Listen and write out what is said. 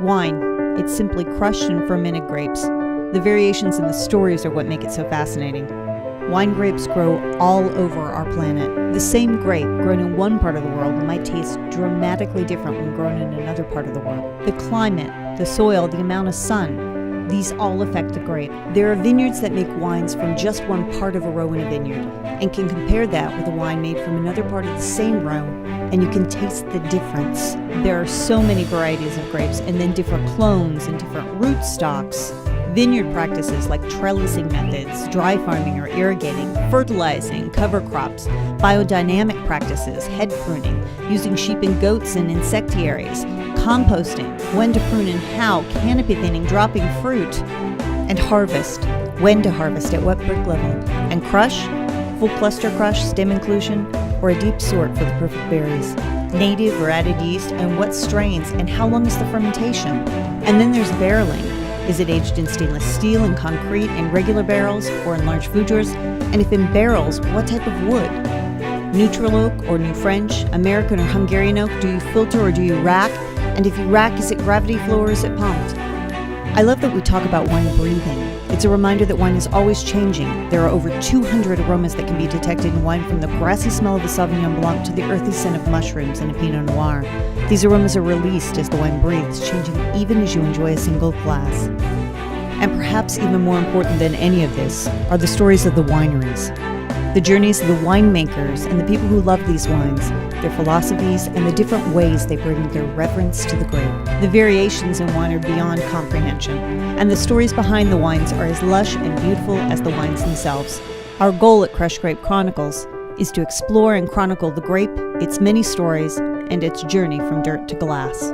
Wine. It's simply crushed and fermented grapes. The variations in the stories are what make it so fascinating. Wine grapes grow all over our planet. The same grape grown in one part of the world might taste dramatically different when grown in another part of the world. The climate, the soil, the amount of sun, these all affect the grape. There are vineyards that make wines from just one part of a row in a vineyard and can compare that with a wine made from another part of the same row, and you can taste the difference. There are so many varieties of grapes and then different clones and different root stocks. Vineyard practices like trellising methods, dry farming or irrigating, fertilizing, cover crops, biodynamic practices, head pruning, using sheep and goats in insectiaries, composting, when to prune and how, canopy thinning, dropping fruit, and harvest, when to harvest, at what brick level, and crush, full cluster crush, stem inclusion, or a deep sort for the perfect berries, native or added yeast, and what strains, and how long is the fermentation. And then there's barreling. Is it aged in stainless steel and concrete, in regular barrels, or in large fougères? And if in barrels, what type of wood? Neutral oak or New French, American or Hungarian oak? Do you filter or do you rack? And if you rack, is it gravity flow or is it pumped? I love that we talk about wine breathing. It's a reminder that wine is always changing. There are over 200 aromas that can be detected in wine, from the grassy smell of a Sauvignon Blanc to the earthy scent of mushrooms in a Pinot Noir. These aromas are released as the wine breathes, changing even as you enjoy a single glass. And perhaps even more important than any of this are the stories of the wineries. The journeys of the winemakers and the people who love these wines, their philosophies, and the different ways they bring their reverence to the grape. The variations in wine are beyond comprehension, and the stories behind the wines are as lush and beautiful as the wines themselves. Our goal at Crushed Grape Chronicles is to explore and chronicle the grape, its many stories, and its journey from dirt to glass.